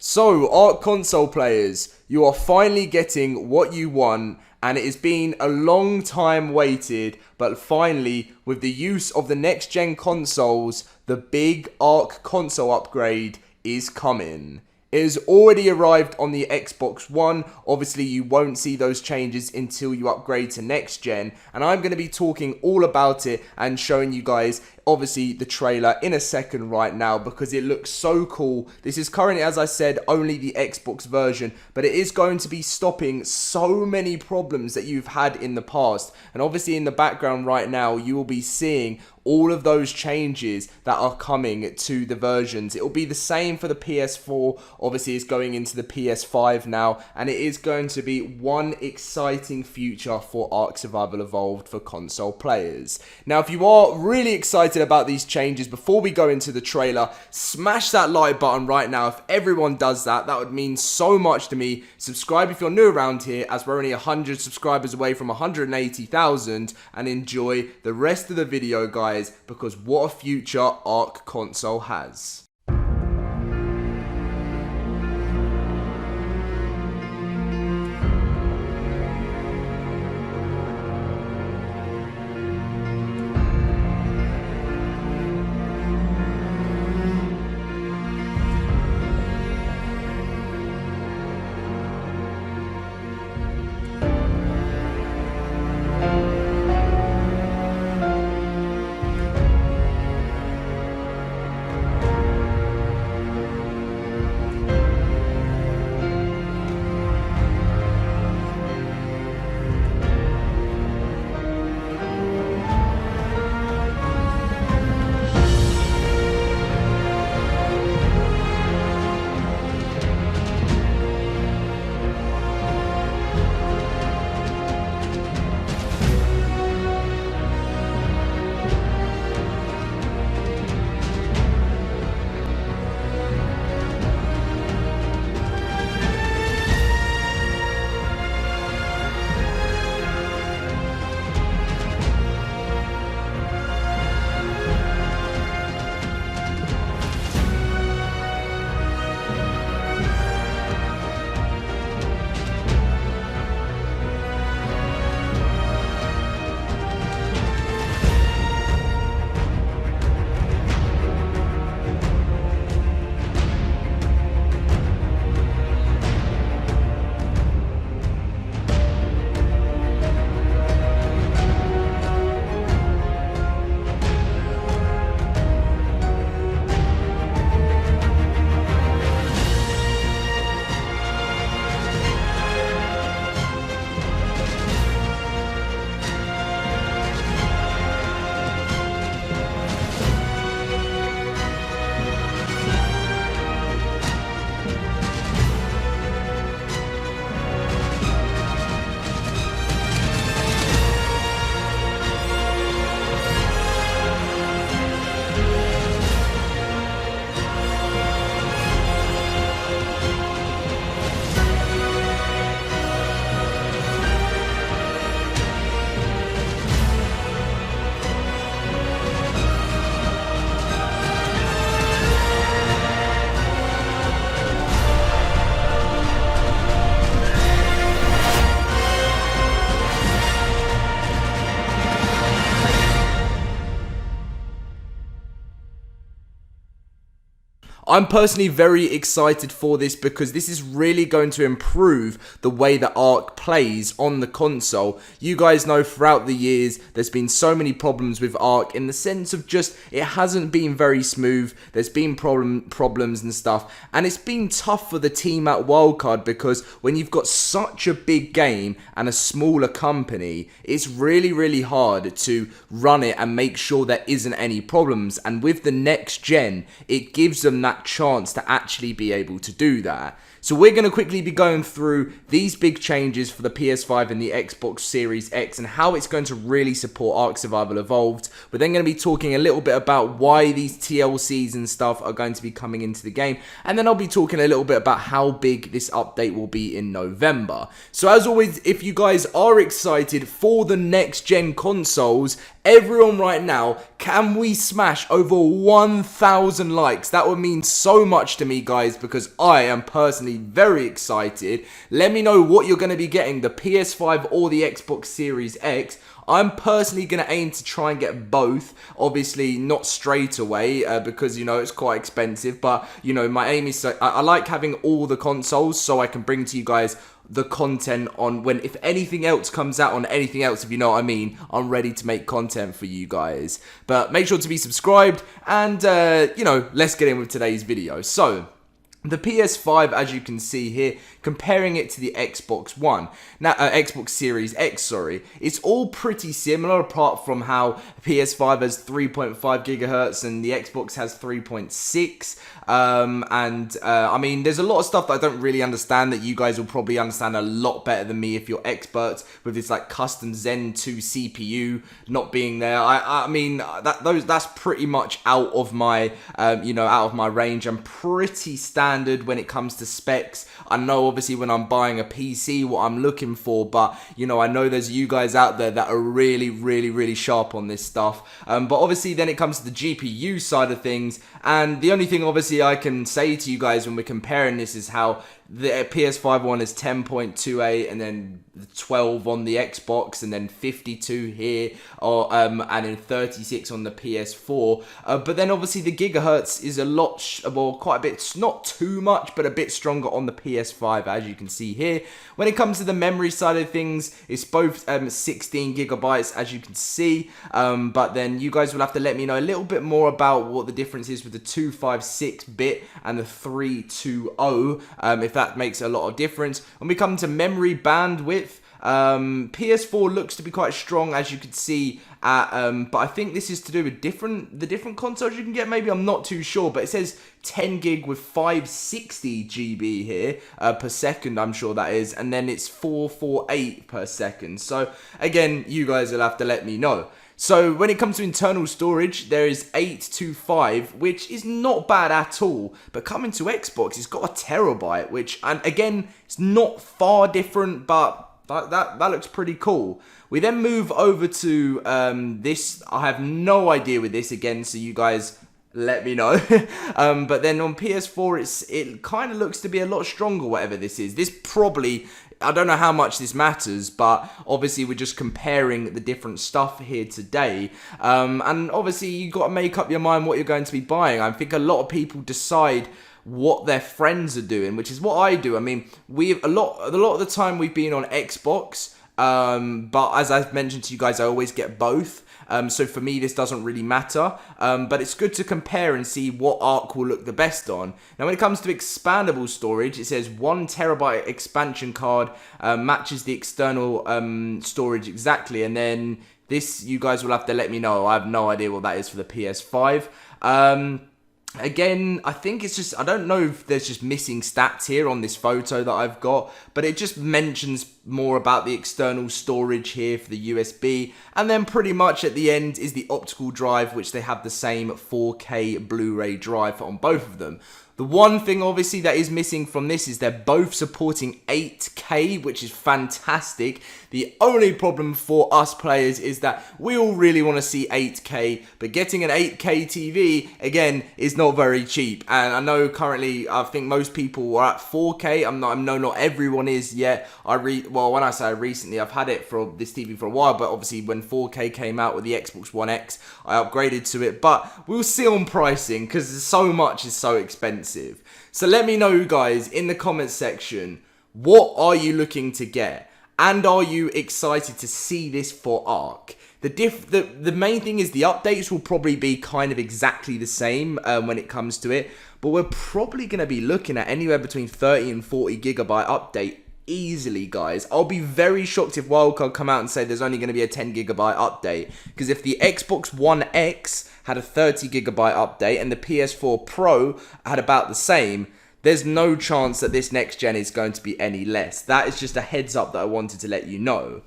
So, ARK Console Players, you are finally getting what you want, and it has been a long time waited, but finally, with the use of the next-gen consoles, the big ARK console upgrade is coming. It has already arrived on the Xbox One. Obviously, you won't see those changes until you upgrade to next gen. And I'm going to be talking all about it and showing you guys, obviously, the trailer in a second right now because it looks so cool. This is currently, as I said, only the Xbox version, but it is going to be stopping so many problems that you've had in the past. And obviously, in the background right now, you will be seeing all of those changes that are coming to the versions. It will be the same for the PS4. Obviously, it's going into the PS5 now, and it is going to be one exciting future for ARK Survival Evolved for console players. Now, if you are really excited about these changes, before we go into the trailer, smash that like button right now. If everyone does that, that would mean so much to me. Subscribe if you're new around here, as we're only 100 subscribers away from 180,000, and enjoy the rest of the video, guys, because what a future ARK console has. I'm personally very excited for this because this is really going to improve the way that ARK plays on the console. You guys know throughout the years there's been so many problems with ARK in the sense of just it hasn't been very smooth. There's been problems and stuff, and it's been tough for the team at Wildcard because when you've got such a big game and a smaller company, it's really hard to run it and make sure there isn't any problems. And with the next gen, it gives them that chance to actually be able to do that. So we're going to quickly be going through these big changes for the PS5 and the Xbox Series X and how it's going to really support ARK Survival Evolved. We're then going to be talking a little bit about why these TLCs and stuff are going to be coming into the game. And then I'll be talking a little bit about how big this update will be in November. So as always, if you guys are excited for the next gen consoles, everyone right now, can we smash over 1,000 likes? That would mean so much to me, guys, because I am personally very excited. Let me know what you're going to be getting, the PS5 or the Xbox Series X. I'm personally going to aim to try and get both. Obviously, not straight away because, you know, it's quite expensive. But, you know, my aim is I like having all the consoles so I can bring to you guys the content on when, if anything else comes out on anything else, if you know what I mean, I'm ready to make content for you guys. But make sure to be subscribed and, you know, let's get in with today's video. So, the PS5, as you can see here, comparing it to the Xbox One, now Xbox Series X, sorry, it's all pretty similar apart from how PS5 has 3.5 gigahertz and the Xbox has 3.6. I mean, there's a lot of stuff that I don't really understand that you guys will probably understand a lot better than me if you're experts with this like custom Zen 2 CPU not being there. I mean, that's pretty much out of my, you know, out of my range. I'm pretty standard when it comes to specs. I know obviously when I'm buying a PC what I'm looking for, but you know, I know there's you guys out there that are really sharp on this stuff. But obviously then it comes to the GPU side of things, and the only thing obviously I can say to you guys when we're comparing this is how the PS5 one is 10.28 and then 12 on the Xbox and then 52 here and then 36 on the PS4. But then obviously the gigahertz is a lot, well, quite a bit, not too much, but a bit stronger on the PS5 as you can see here. When it comes to the memory side of things, it's both 16 gigabytes as you can see. But then you guys will have to let me know a little bit more about what the difference is with the 256-bit and the 320, if that makes a lot of difference. When we come to memory bandwidth, PS4 looks to be quite strong as you can see, but I think this is to do with the different consoles you can get. Maybe, I'm not too sure, but it says 10 gig with 560 GB here per second, I'm sure that is, and then it's 448 per second. So again, you guys will have to let me know. So when it comes to internal storage, there is 825, which is not bad at all. But coming to Xbox, it's got a terabyte, which, and again, it's not far different, but that looks pretty cool. We then move over to this. I have no idea with this again, so you guys let me know. But then on PS4, it kind of looks to be a lot stronger, whatever this is. This probably, I don't know how much this matters, but obviously we're just comparing the different stuff here today. And obviously you got to make up your mind what you're going to be buying. I think a lot of people decide what their friends are doing, which is what I do. I mean, a lot of the time we've been on Xbox, but as I've mentioned to you guys, I always get both. So for me, this doesn't really matter, but it's good to compare and see what ARK will look the best on. Now, when it comes to expandable storage, it says 1 terabyte expansion card matches the external storage exactly, and then this, you guys will have to let me know. I have no idea what that is for the PS5. Again, I think it's just, I don't know if there's just missing stats here on this photo that I've got, but it just mentions more about the external storage here for the USB, and then pretty much at the end is the optical drive, which they have the same 4K Blu-ray drive on both of them. The one thing obviously that is missing from this is they're both supporting 8K, which is fantastic. The only problem for us players is that we all really want to see 8K, but getting an 8K TV, again, is not very cheap. And I know currently, I think most people are at 4K. I know not everyone is yet. Well, when I say recently, I've had it for this TV for a while, but obviously when 4K came out with the Xbox One X, I upgraded to it. But we'll see on pricing, because so much is so expensive. So let me know, guys, in the comments section, what are you looking to get? And are you excited to see this for ARK? The main thing is the updates will probably be kind of exactly the same when it comes to it. But we're probably going to be looking at anywhere between 30 and 40 gigabyte update easily, guys. I'll be very shocked if Wildcard come out and say there's only going to be a 10 gigabyte update, because if the Xbox One X had a 30 gigabyte update and the PS4 Pro had about the same, there's no chance that this next gen is going to be any less. That is just a heads up that I wanted to let you know.